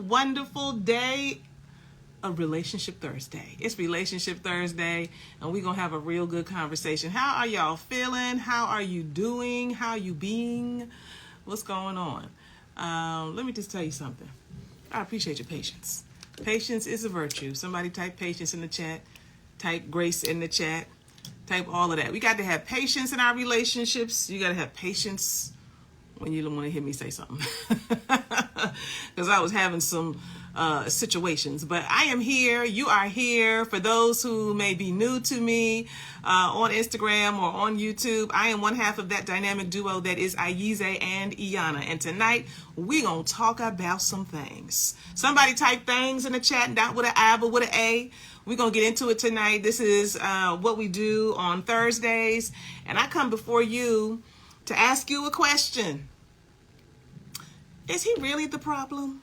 wonderful day of Relationship Thursday. It's Relationship Thursday, and we're going to have a real good conversation. How are y'all feeling? How are you doing? How you being? What's going on? Let me just tell you something. I appreciate your patience. Patience is a virtue. Somebody type patience in the chat. Type grace in the chat. Type all of that. We got to have patience in our relationships. You got to have patience when you don't want to hear me say something. Because I was having some situations. But I am here. You are here. For those who may be new to me on Instagram or on YouTube, I am one half of that dynamic duo that is Ayize and Iyanna. And tonight, we're going to talk about some things. Somebody type things in the chat, not with an I, but with an A. We're going to get into it tonight. This is what we do on Thursdays. And I come before you to ask you a question. Is he really the problem?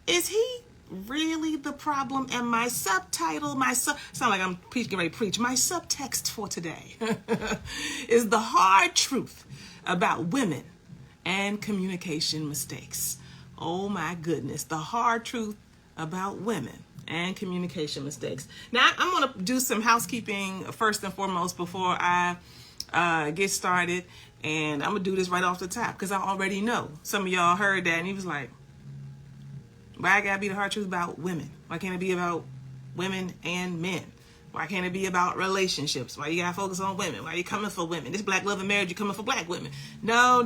Is he really the problem? And my subtitle, sound like I'm getting ready to preach. My subtext for today is the hard truth about women and communication mistakes. Oh my goodness, the hard truth about women and communication mistakes. Now, I'm going to do some housekeeping first and foremost before I get started. And I'm going to do this right off the top because I already know. Some of y'all heard that and he was like, why I got to be the hard truth about women? Why can't it be about women and men? Why can't it be about relationships? Why you got to focus on women? Why are you coming for women? This Black Love and Marriage, you're coming for Black women. No.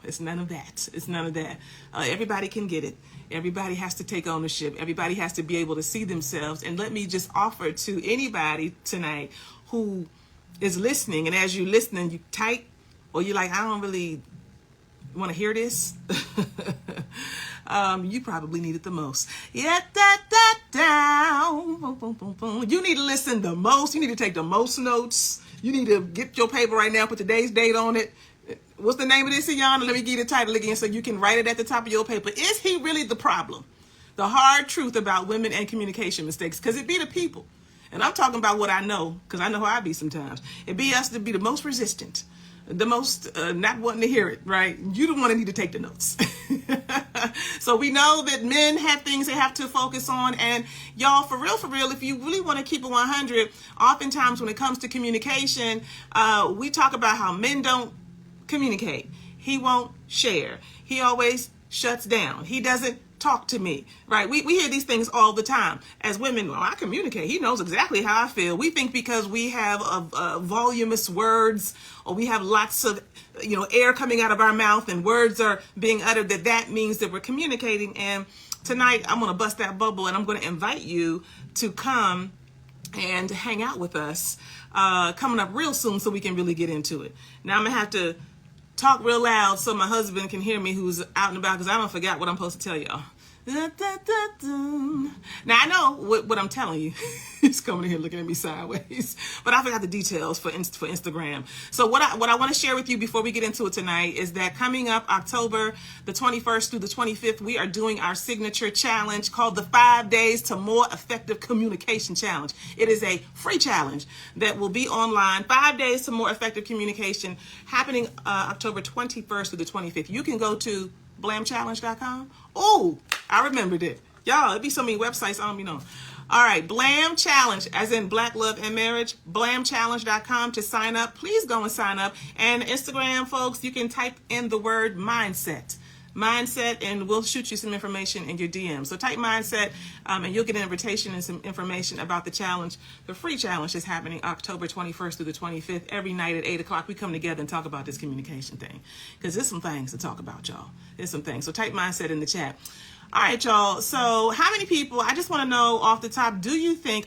It's none of that. It's none of that. Everybody can get it. Everybody has to take ownership. Everybody has to be able to see themselves. And let me just offer to anybody tonight who is listening, and as you're listening, you type, or you're like, I don't really want to hear this. You probably need it the most. Yeah, down. You need to listen the most. You need to take the most notes. You need to get your paper right now, put today's date on it. What's the name of this, Iyanna? Let me give you the title again so you can write it at the top of your paper. Is he really the problem? The hard truth about women and communication mistakes. Because it be the people. And I'm talking about what I know, because I know how I be sometimes. It be us to be the most resistant. The most not wanting to hear it, right? You the one that need to take the notes. So we know that men have things they have to focus on. And y'all, for real, if you really want to keep it 100, oftentimes when it comes to communication, we talk about how men don't communicate. He won't share. He always shuts down. He doesn't talk to me, right? We hear these things all the time. As women, well, I communicate. He knows exactly how I feel. We think because we have voluminous words, or we have lots of, air coming out of our mouth and words are being uttered, that means that we're communicating. And tonight I'm going to bust that bubble, and I'm going to invite you to come and hang out with us coming up real soon so we can really get into it. Now I'm going to have to talk real loud so my husband can hear me, who's out and about, because I don't forget what I'm supposed to tell y'all. Now I know what I'm telling you. He's coming in here looking at me sideways, but I forgot the details for Instagram. So what I want to share with you before we get into it tonight is that coming up October the 21st through the 25th, we are doing our signature challenge called the 5 Days to More Effective Communication Challenge. It is a free challenge that will be online. 5 Days to More Effective Communication, happening October 21st through the 25th. You can go to blamchallenge.com. Oh, I remembered it. Y'all, it'd be so many websites, I don't know. All right, Blam Challenge, as in Black Love and Marriage, blamchallenge.com to sign up. Please go and sign up. And Instagram, folks, you can type in the word mindset, and we'll shoot you some information in your DM. So type mindset, and you'll get an invitation and some information about the challenge. The free challenge is happening October 21st through the 25th. Every night at 8 o'clock, we come together and talk about this communication thing, because there's some things to talk about, y'all. There's some things. So type mindset in the chat. All right, y'all. So how many people, I just want to know off the top, do you think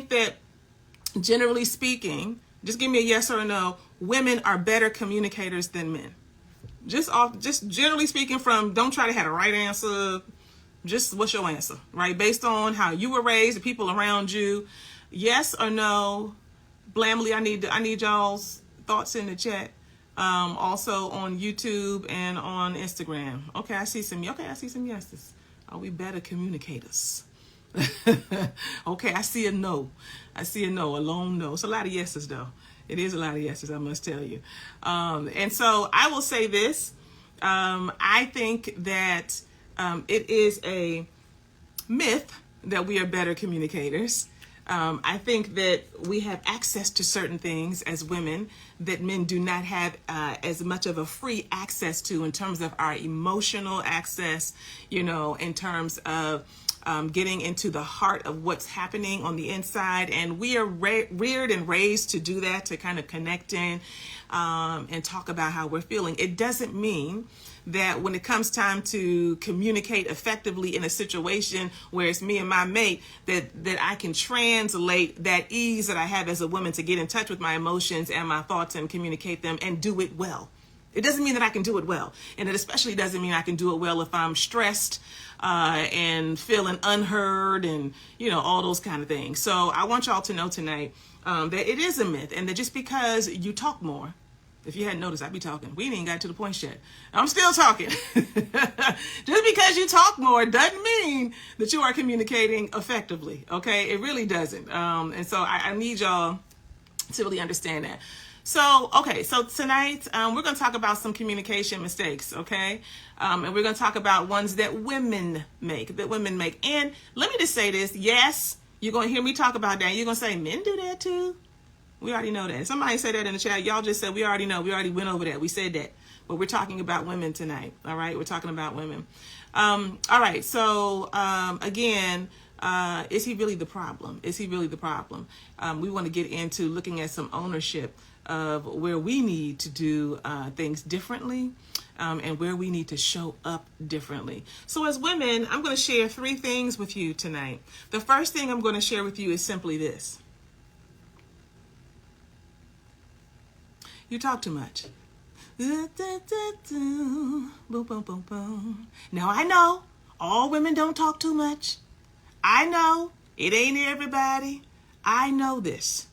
that, generally speaking, just give me a yes or a no, women are better communicators than men? Just generally speaking, don't try to have a right answer. Just what's your answer, right? Based on how you were raised, the people around you, yes or no. Blamly, I need y'all's thoughts in the chat. Also on YouTube and on Instagram. Okay, I see some yeses. Are we better communicators? Okay, I see a no. A lone no. It's a lot of yeses though. It is a lot of yeses, I must tell you. And so I will say this. I think that it is a myth that we are better communicators. I think that we have access to certain things as women that men do not have as much of a free access to, in terms of our emotional access, in terms of getting into the heart of what's happening on the inside. And we are reared and raised to do that, to kind of connect in and talk about how we're feeling. It doesn't mean that when it comes time to communicate effectively in a situation where it's me and my mate, that I can translate that ease that I have as a woman to get in touch with my emotions and my thoughts and communicate them and do it well. It doesn't mean that I can do it well. And it especially doesn't mean I can do it well if I'm stressed and feeling unheard and, all those kind of things. So I want y'all to know tonight that it is a myth, and that just because you talk more, if you hadn't noticed, I be talking. We ain't even got to the point yet. I'm still talking. Just because you talk more doesn't mean that you are communicating effectively, okay? It really doesn't. And so I need y'all to really understand that. So, okay, so tonight we're going to talk about some communication mistakes, okay? And we're going to talk about ones that women make, And let me just say this. Yes, you're going to hear me talk about that. You're going to say, men do that too. We already know that. Somebody said that in the chat. Y'all just said, we already know. We already went over that. We said that. But we're talking about women tonight. All right? We're talking about women. All right. So, again, is he really the problem? Is he really the problem? We want to get into looking at some ownership of where we need to do things differently and where we need to show up differently. So as women, I'm going to share 3 things with you tonight. The first thing I'm going to share with you is simply this. You talk too much. Now I know all women don't talk too much. I know it ain't everybody. I know this.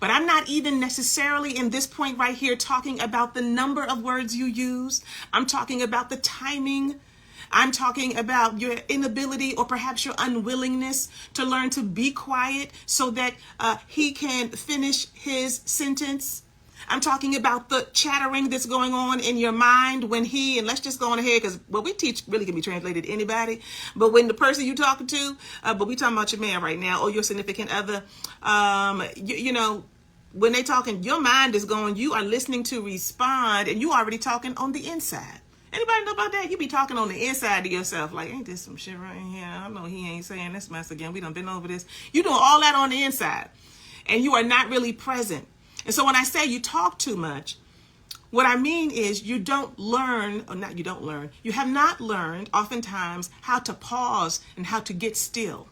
But I'm not even necessarily in this point right here talking about the number of words you use. I'm talking about the timing. I'm talking about your inability or perhaps your unwillingness to learn to be quiet so that he can finish his sentence. I'm talking about the chattering that's going on in your mind when and let's just go on ahead, because what we teach really can be translated to anybody. But when the person you're talking to, but we talking about your man right now or your significant other, when they talking, your mind is going, you are listening to respond, and you already talking on the inside. Anybody know about that? You be talking on the inside to yourself, like, ain't this some shit right here? I know he ain't saying this mess again. We done been over this. You doing all that on the inside, and you are not really present. And so when I say you talk too much, what I mean is you have not learned oftentimes how to pause and how to get still.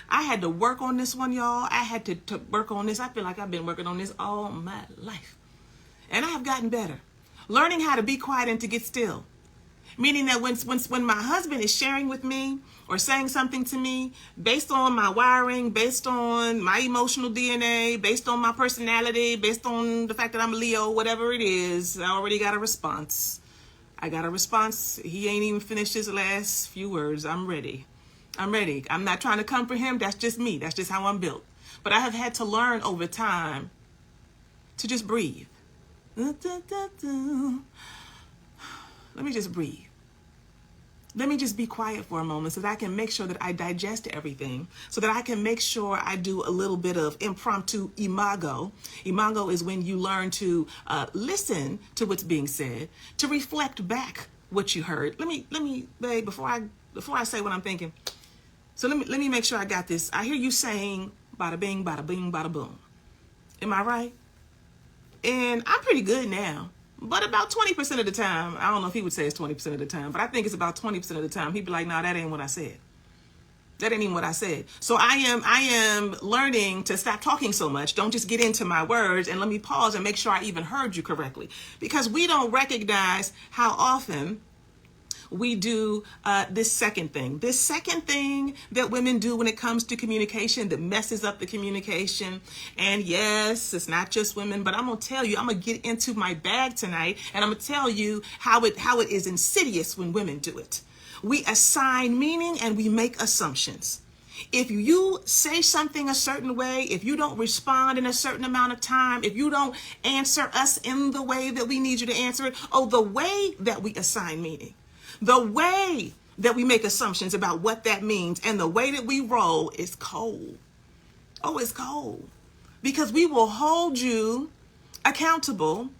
I had to work on this one, y'all. I had to work on this. I feel like I've been working on this all my life. And I have gotten better. Learning how to be quiet and to get still. Meaning that when my husband is sharing with me or saying something to me based on my wiring, based on my emotional DNA, based on my personality, based on the fact that I'm a Leo, whatever it is, I already got a response. I got a response. He ain't even finished his last few words. I'm ready. I'm not trying to comfort him. That's just me. That's just how I'm built. But I have had to learn over time to just breathe. Let me just breathe. Let me just be quiet for a moment so that I can make sure that I digest everything, so that I can make sure I do a little bit of impromptu imago. Imago is when you learn to listen to what's being said, to reflect back what you heard. Let me, babe, before I say what I'm thinking. So let me make sure I got this. I hear you saying bada bing, bada bing, bada boom. Am I right? And I'm pretty good now. But about 20% of the time, I don't know if he would say it's 20% of the time, but I think it's about 20% of the time, he'd be like, nah, that ain't what I said. That ain't even what I said. So I am learning to stop talking so much. Don't just get into my words, and let me pause and make sure I even heard you correctly. Because we don't recognize how often we do this second thing that women do when it comes to communication that messes up the communication. And yes, it's not just women, but I'm going to tell you, I'm going to get into my bag tonight, and I'm going to tell you how it is insidious when women do it. We assign meaning and we make assumptions. If you say something a certain way, if you don't respond in a certain amount of time, if you don't answer us in the way that we need you to answer it, the way that we assign meaning, the way that we make assumptions about what that means, and the way that we roll is cold. Oh, it's cold. Because we will hold you accountable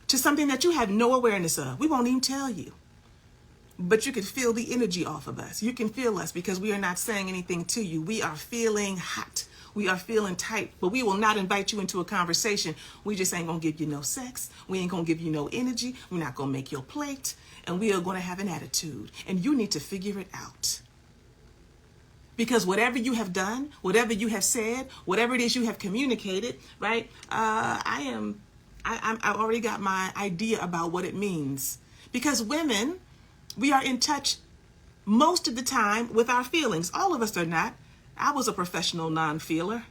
to something that you have no awareness of. We won't even tell you. But you can feel the energy off of us. You can feel us because we are not saying anything to you. We are feeling hot. We are feeling tight. But we will not invite you into a conversation. We just ain't going to give you no sex. We ain't going to give you no energy. We're not going to make your plate. And we are going to have an attitude. And you need to figure it out. Because whatever you have done, whatever you have said, whatever it is you have communicated, right? I've already got my idea about what it means. Because women, we are in touch most of the time with our feelings. All of us are not. I was a professional non-feeler.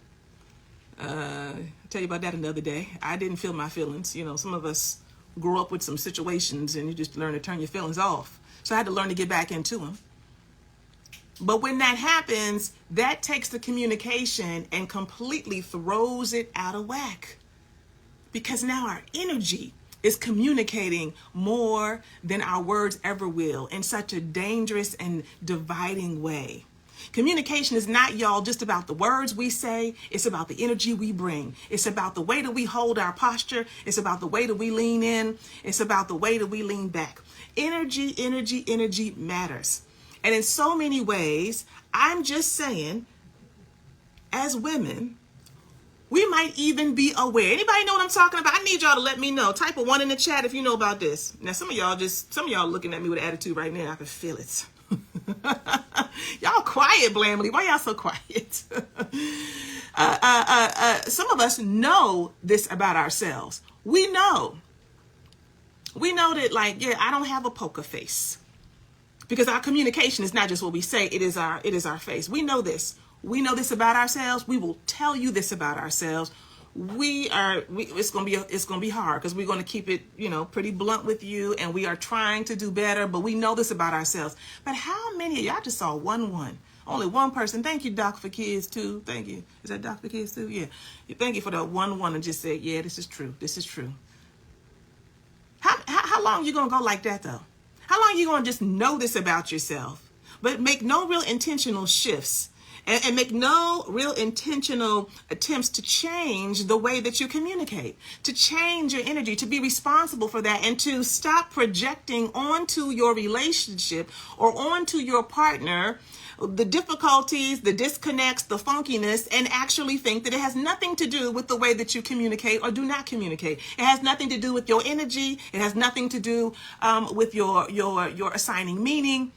I'll tell you about that another day. I didn't feel my feelings. You know, some of us grew up with some situations and you just learn to turn your feelings off. So I had to learn to get back into them. But when that happens, that takes the communication and completely throws it out of whack. Because now our energy is communicating more than our words ever will in such a dangerous and dividing way. Communication is not, y'all, just about the words we say. It's about the energy we bring. It's about the way that we hold our posture. It's about the way that we lean in. It's about the way that we lean back. Energy, energy, energy matters. And in so many ways, I'm just saying, as women, we might even be aware. Anybody know what I'm talking about? I need y'all to let me know. Type a 1 in the chat if you know about this. Now, some of y'all looking at me with attitude right now. I can feel it. Y'all quiet, Blamley. Why y'all so quiet? Some of us know this about ourselves. We know that, like, yeah, I don't have a poker face. Because our communication is not just what we say, it is our face. We know this. We know this about ourselves. We will tell you this about ourselves. It's gonna be hard because we're gonna keep it, pretty blunt with you, and we are trying to do better, but we know this about ourselves. But how many of y'all just saw 1-1? Only one person. Thank you, Doc for Kids too. Thank you. Is that Doc for Kids too? Yeah. Thank you for that 1-1 and just said, yeah, this is true. This is true. How long you gonna go like that though? How long you gonna just know this about yourself, but make no real intentional shifts? And make no real intentional attempts to change the way that you communicate, to change your energy, to be responsible for that, and to stop projecting onto your relationship or onto your partner the difficulties, the disconnects, the funkiness, and actually think that it has nothing to do with the way that you communicate or do not communicate. It has nothing to do with your energy. It has nothing to do with your assigning meaning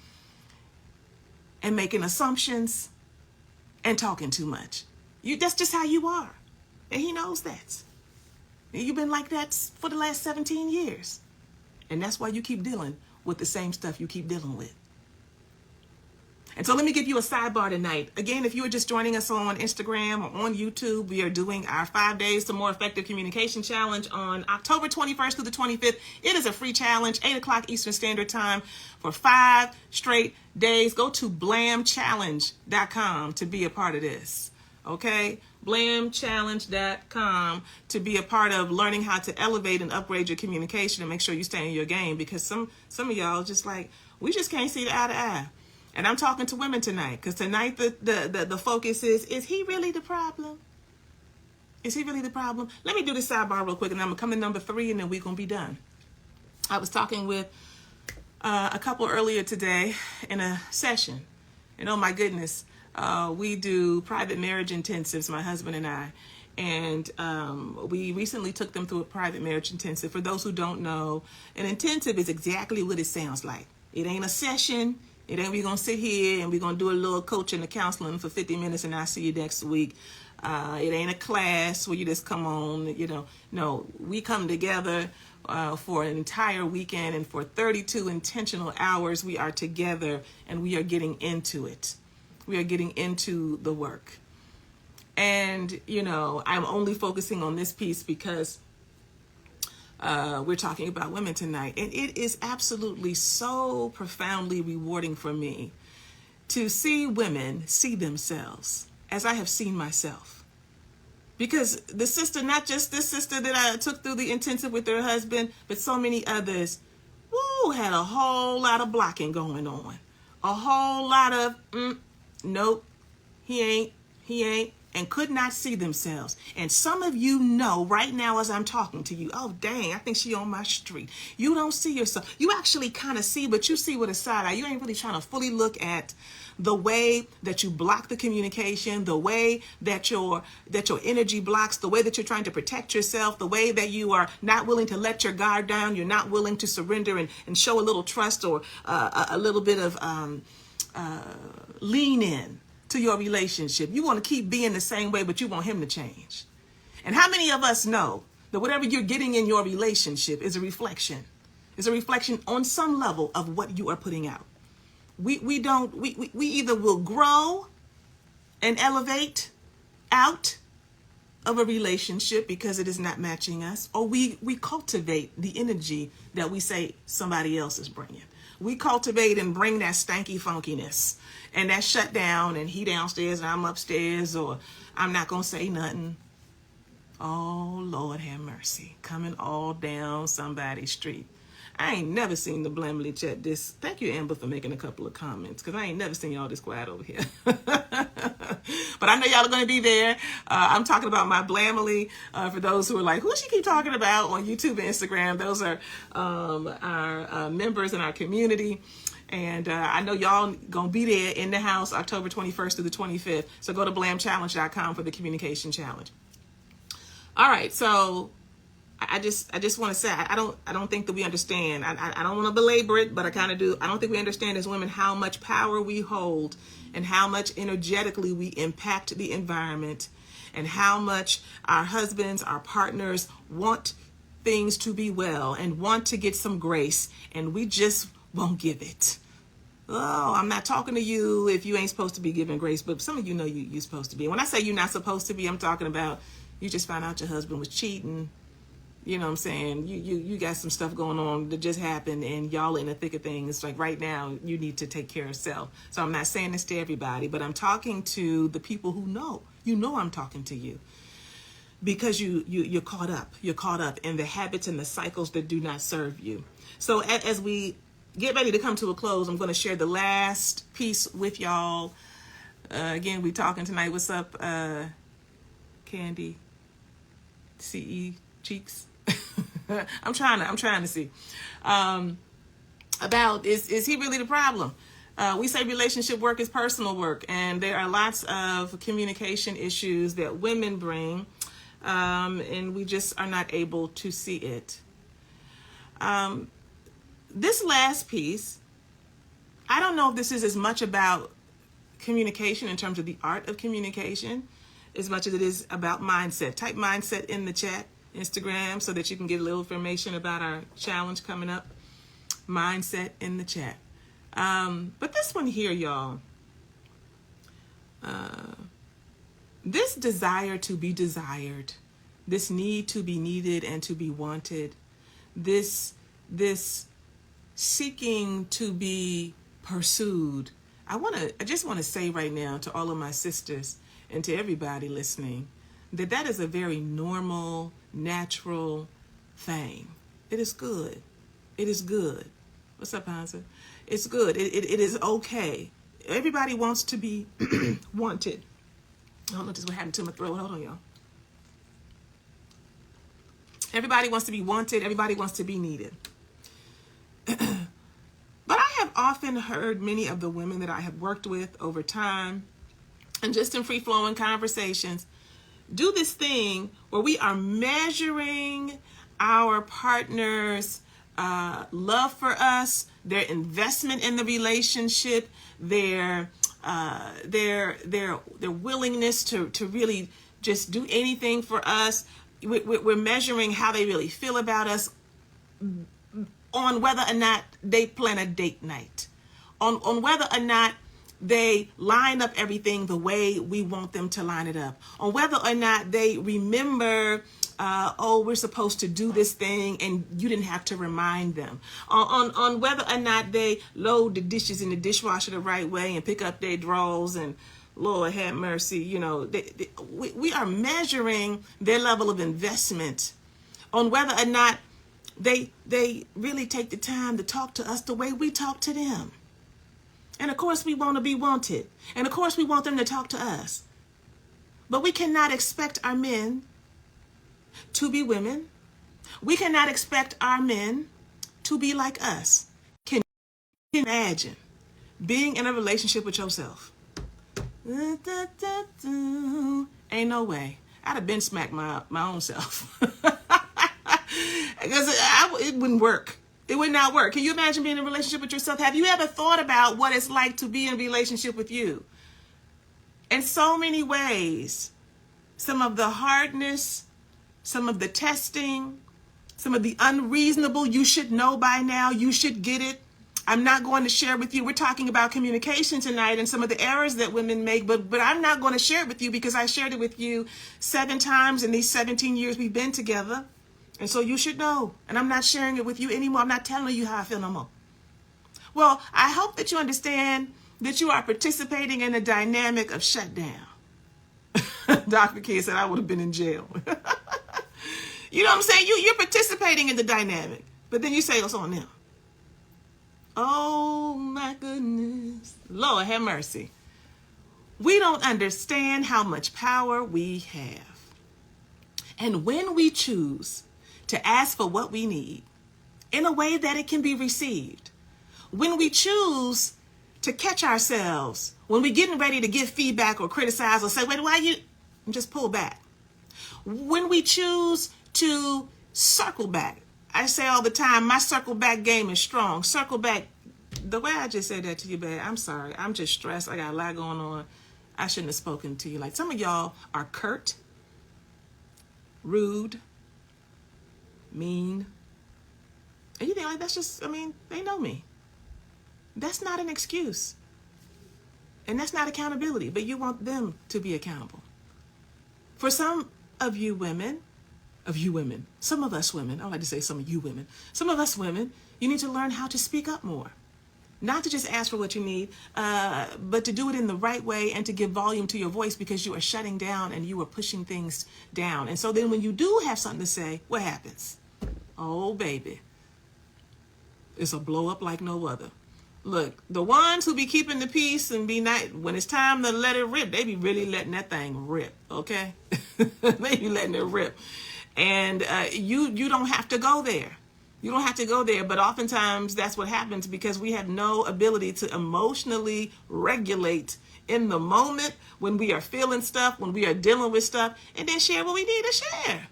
and making assumptions and talking too much. That's just how you are. And he knows that. And you've been like that for the last 17 years. And that's why you keep dealing with the same stuff you keep dealing with. And so let me give you a sidebar tonight. Again, if you are just joining us on Instagram or on YouTube, we are doing our 5 days to more effective communication challenge on October 21st through the 25th. It is a free challenge, 8 o'clock Eastern Standard Time for 5 straight days. Go to blamchallenge.com to be a part of this. Okay? blamchallenge.com to be a part of learning how to elevate and upgrade your communication and make sure you stay in your game, because some of y'all just like, we just can't see the eye to eye. And I'm talking to women tonight, because tonight the focus is he really the problem? Is he really the problem? Let me do this sidebar real quick, and I'm going to come to number 3, and then we're going to be done. I was talking with a couple earlier today in a session. And oh my goodness, we do private marriage intensives, my husband and I. And we recently took them through a private marriage intensive. For those who don't know, an intensive is exactly what it sounds like. It ain't a session. It ain't we gonna sit here and we're gonna do a little coaching and counseling for 50 minutes and I'll see you next week. It ain't a class where you just come on, No, we come together for an entire weekend, and for 32 intentional hours we are together and we are getting into it. We are getting into the work. And, I'm only focusing on this piece because we're talking about women tonight. And it is absolutely so profoundly rewarding for me to see women see themselves as I have seen myself. Because the sister, not just this sister that I took through the intensive with her husband, but so many others, had a whole lot of blocking going on. A whole lot of, nope, he ain't, and could not see themselves. And some of you know right now as I'm talking to you, oh, dang, I think she on my street. You don't see yourself. You actually kind of see, but you see with a side eye. You ain't really trying to fully look at the way that you block the communication, the way that your energy blocks, the way that you're trying to protect yourself, the way that you are not willing to let your guard down, you're not willing to surrender and show a little trust or a little bit of lean in to your relationship. You want to keep being the same way, but you want him to change. And how many of us know that whatever you're getting in your relationship is a reflection? Is a reflection on some level of what you are putting out. We either will grow and elevate out of a relationship because it is not matching us, or we cultivate the energy that we say somebody else is bringing. We cultivate and bring that stanky funkiness and that shut down, and he downstairs and I'm upstairs, or I'm not going to say nothing. Oh, Lord have mercy. Coming all down somebody's street. I ain't never seen the Blamely chat this. Thank you, Amber, for making a couple of comments, because I ain't never seen y'all this quiet over here. But I know y'all are going to be there. I'm talking about my Blamely. For those who are like, who she keep talking about on YouTube and Instagram, those are our members in our community. And I know y'all going to be there in the house October 21st through the 25th. So go to blamchallenge.com for the communication challenge. All right, so I just want to say I don't think that we understand. I don't want to belabor it, but I kind of do. I don't think we understand as women how much power we hold and how much energetically we impact the environment, and how much our husbands, our partners want things to be well and want to get some grace, and we just won't give it. Oh, I'm not talking to you if you ain't supposed to be giving grace, but some of you know you're supposed to be. When I say you're not supposed to be, I'm talking about you just found out your husband was cheating. You know what I'm saying? You got some stuff going on that just happened, and y'all in the thick of things. Like right now, you need to take care of self. So I'm not saying this to everybody, but I'm talking to the people who know. You know I'm talking to you. Because you're caught up. You're caught up in the habits and the cycles that do not serve you. So as we get ready to come to a close, I'm going to share the last piece with y'all. Again, we talking tonight. What's up, Candy? CE Cheeks? I'm trying to see about is he really the problem? We say relationship work is personal work, and there are lots of communication issues that women bring, and we just are not able to see it. This last piece, I don't know if this is as much about communication in terms of the art of communication as much as it is about mindset. Type mindset in the chat, Instagram, so that you can get a little information about our challenge coming up. Mindset in the chat. But this one here, y'all, this desire to be desired, this need to be needed and to be wanted, this seeking to be pursued. I just want to say right now to all of my sisters and to everybody listening that is a very normal, natural thing. It is good. It is good. What's up, Hansa? It's good. It is okay. Everybody wants to be wanted. I don't know what happened to my throat. Hold on, y'all. Everybody wants to be wanted. Everybody wants to be needed. But I have often heard many of the women that I have worked with over time, and just in free-flowing conversations, do this thing where we are measuring our partner's love for us, their investment in the relationship, their willingness to really just do anything for us. We're measuring how they really feel about us on whether or not they plan a date night, on whether or not they line up everything the way we want them to line it up, on whether or not they remember oh, we're supposed to do this thing, and you didn't have to remind them on whether or not they load the dishes in the dishwasher the right way and pick up their drawers. And Lord have mercy, you know, we are measuring their level of investment on whether or not they really take the time to talk to us the way we talk to them. And of course we want to be wanted, and of course we want them to talk to us, but we cannot expect our men to be women. We cannot expect our men to be like us. Can you imagine being in a relationship with yourself? Ain't no way. I'd have been smacked my own self. Because it wouldn't work. It would not work. Can you imagine being in a relationship with yourself? Have you ever thought about what it's like to be in a relationship with you? In so many ways, some of the hardness, some of the testing, some of the unreasonable, you should know by now, you should get it. I'm not going to share with you. We're talking about communication tonight and some of the errors that women make, but I'm not going to share it with you because I shared it with you 7 times in these 17 years we've been together. And so you should know. And I'm not sharing it with you anymore. I'm not telling you how I feel no more. Well, I hope that you understand that you are participating in a dynamic of shutdown. Dr. Kidd said I would have been in jail. You know what I'm saying? You're participating in the dynamic, but then you say it's on them. Oh my goodness. Lord have mercy. We don't understand how much power we have. And when we choose to ask for what we need in a way that it can be received, when we choose to catch ourselves, when we're getting ready to give feedback or criticize or say, wait, why you, just pull back. When we choose to circle back, I say all the time, my circle back game is strong. Circle back. The way I just said that to you, babe, I'm sorry. I'm just stressed. I got a lot going on. I shouldn't have spoken to you. Like, some of y'all are curt, rude, mean. And you think, like, that's just, I mean, they know me. That's not an excuse. And that's not accountability, but you want them to be accountable. For some of you women, some of us women, I like to say some of you women, some of us women, you need to learn how to speak up more. Not to just ask for what you need, but to do it in the right way and to give volume to your voice, because you are shutting down and you are pushing things down. And so then when you do have something to say, what happens? Oh, baby. It's a blow up like no other. Look, the ones who be keeping the peace and be nice, when it's time to let it rip, they be really letting that thing rip, okay? They be letting it rip. And you don't have to go there. You don't have to go there, but oftentimes that's what happens because we have no ability to emotionally regulate in the moment when we are feeling stuff, when we are dealing with stuff, and then share what we need to share.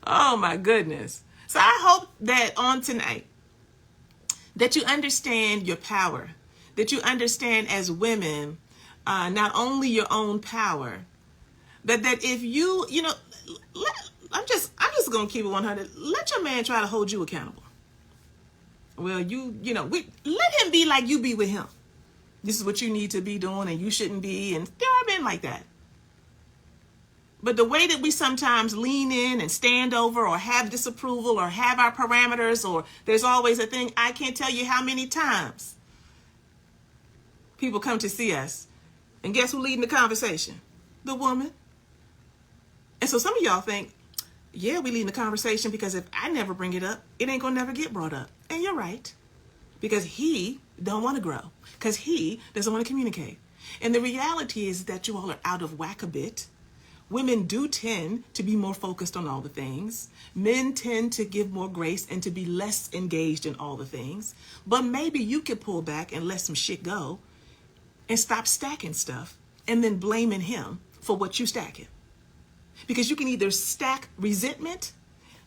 Oh my goodness. So I hope that on tonight, that you understand your power, that you understand as women, not only your own power, but that if you know, I'm just gonna keep it 100. Let your man try to hold you accountable. Well, let him be like you be with him. This is what you need to be doing, and you shouldn't be. And there are men like that. But the way that we sometimes lean in and stand over or have disapproval or have our parameters, or there's always a thing, I can't tell you how many times people come to see us. And guess who's leading the conversation? The woman. And so some of y'all think, yeah, we leading the conversation because if I never bring it up, it ain't gonna never get brought up. And you're right. Because he don't want to grow. Because he doesn't want to communicate. And the reality is that you all are out of whack a bit. Women do tend to be more focused on all the things. Men tend to give more grace and to be less engaged in all the things. But maybe you could pull back and let some shit go and stop stacking stuff and then blaming him for what you stacking. Because you can either stack resentment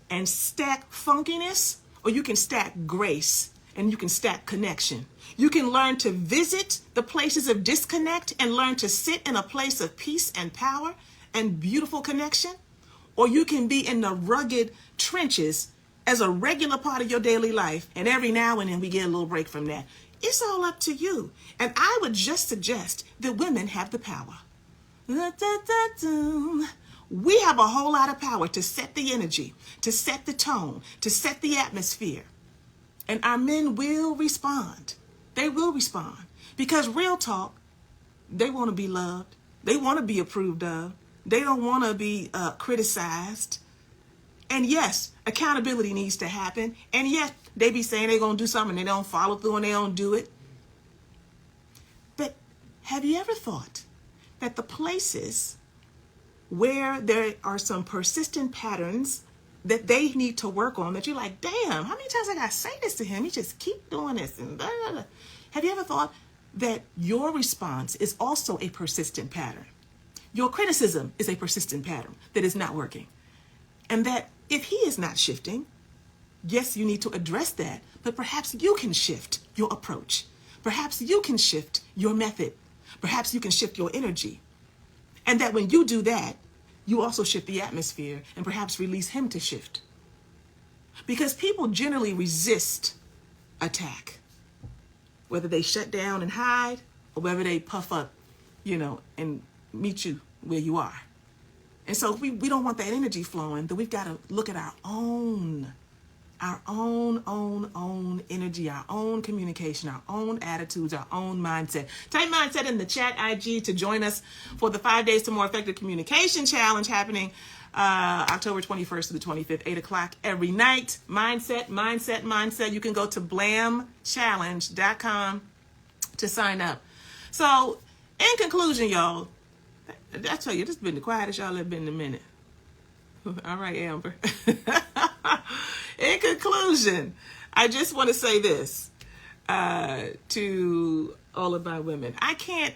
and stack funkiness, or you can stack grace and you can stack connection. You can learn to visit the places of disconnect and learn to sit in a place of peace and power and beautiful connection, or you can be in the rugged trenches as a regular part of your daily life, and every now and then we get a little break from that. It's all up to you. And I would just suggest that women have the power. We have a whole lot of power to set the energy, to set the tone, to set the atmosphere. And our men will respond. They will respond. Because real talk, they want to be loved. They want to be approved of. They don't want to be criticized. And yes, accountability needs to happen. And yes, they be saying they're going to do something and they don't follow through and they don't do it. But have you ever thought that the places where there are some persistent patterns that they need to work on, that you're like, damn, how many times I got to say this to him? He just keep doing this. And blah, blah, blah. Have you ever thought that your response is also a persistent pattern? Your criticism is a persistent pattern that is not working. And that if he is not shifting, yes, you need to address that, but perhaps you can shift your approach. Perhaps you can shift your method. Perhaps you can shift your energy. And that when you do that, you also shift the atmosphere and perhaps release him to shift. Because people generally resist attack, whether they shut down and hide or whether they puff up, and meet you where you are. And so if we don't want that energy flowing, then we've got to look at our own energy, our own communication, our own attitudes, our own mindset. Type mindset in the chat IG to join us for the 5 days to more effective communication challenge happening October 21st to the 25th, 8 o'clock every night. Mindset. You can go to blamchallenge.com to sign up. So in conclusion, y'all, I tell you, this has been the quietest y'all have been in a minute. All right, Amber. In conclusion, I just want to say this to all of my women. I can't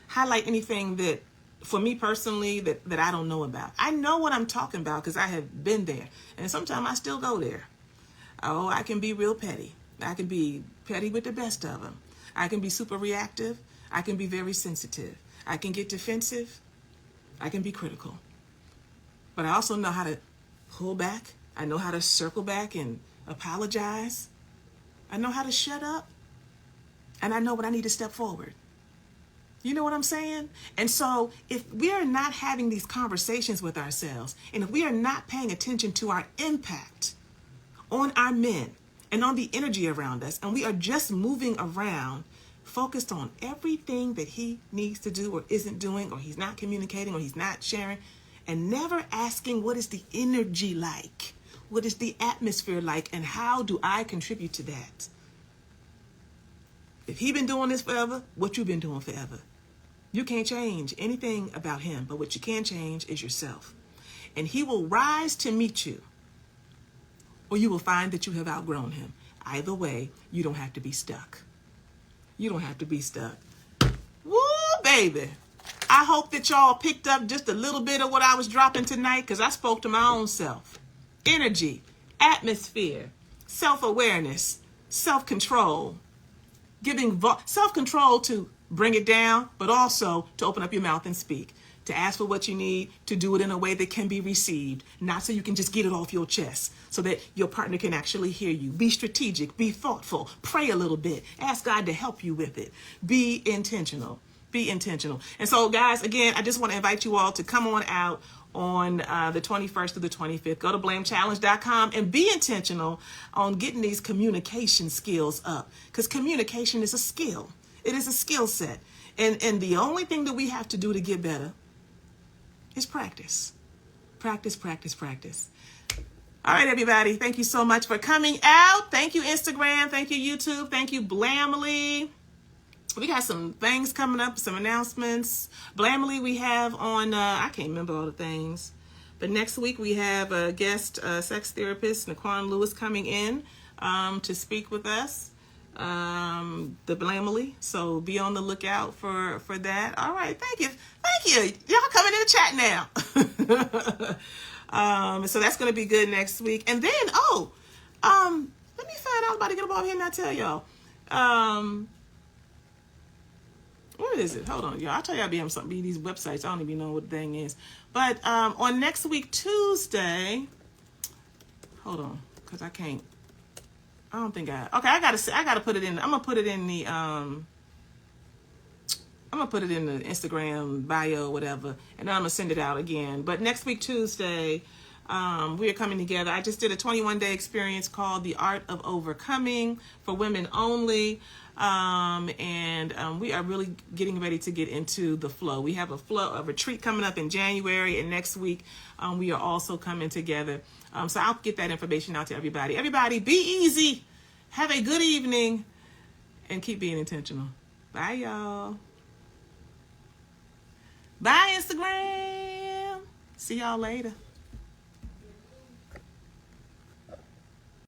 highlight anything that, for me personally, that I don't know about. I know what I'm talking about because I have been there. And sometimes I still go there. Oh, I can be real petty. I can be petty with the best of them. I can be super reactive. I can be very sensitive. I can get defensive. I can be critical. But I also know how to pull back. I know how to circle back and apologize. I know how to shut up. And I know when I need to step forward. You know what I'm saying? And so if we are not having these conversations with ourselves, and if we are not paying attention to our impact on our men and on the energy around us, and we are just moving around focused on everything that he needs to do or isn't doing, or he's not communicating, or he's not sharing, and never asking, what is the energy like? What is the atmosphere like? And how do I contribute to that? If he been doing this forever, what you been doing forever? You can't change anything about him, but what you can change is yourself. And he will rise to meet you, or you will find that you have outgrown him. Either way, you don't have to be stuck. You don't have to be stuck. Woo, baby. I hope that y'all picked up just a little bit of what I was dropping tonight, because I spoke to my own self. Energy, atmosphere, self-awareness, self-control, giving self-control to bring it down, but also to open up your mouth and speak, to ask for what you need, to do it in a way that can be received, not so you can just get it off your chest, so that your partner can actually hear you. Be strategic, be thoughtful, pray a little bit, ask God to help you with it. Be intentional. Be intentional. And so, guys, again, I just want to invite you all to come on out on the 21st to the 25th. Go to blamechallenge.com and be intentional on getting these communication skills up, because communication is a skill. It is a skill set. And the only thing that we have to do to get better is practice. Practice. All right, everybody. Thank you so much for coming out. Thank you, Instagram. Thank you, YouTube. Thank you, Blamily. We got some things coming up, some announcements. Blamily, we have on, I can't remember all the things, but next week we have a guest sex therapist, Naquan Lewis, coming in to speak with us, the Blamily. So be on the lookout for that. All right, thank you. Y'all coming in the chat now. So that's going to be good next week. And then, let me find out. I'm about to get up over here and not tell y'all. What is it? Hold on, y'all. I'll tell y'all be something. These websites, I don't even know what the thing is. But on next week, Tuesday, hold on, because I can't. I gotta put it in. I'm gonna put it in the. I'm I'm going to put it in the Instagram bio, whatever, and then I'm going to send it out again. But next week, Tuesday, we are coming together. I just did a 21-day experience called The Art of Overcoming for women only. We are really getting ready to get into the flow. We have a retreat coming up in January, and next week we are also coming together. So I'll get that information out to everybody. Everybody, be easy. Have a good evening, and keep being intentional. Bye, y'all. Bye, Instagram. See y'all later.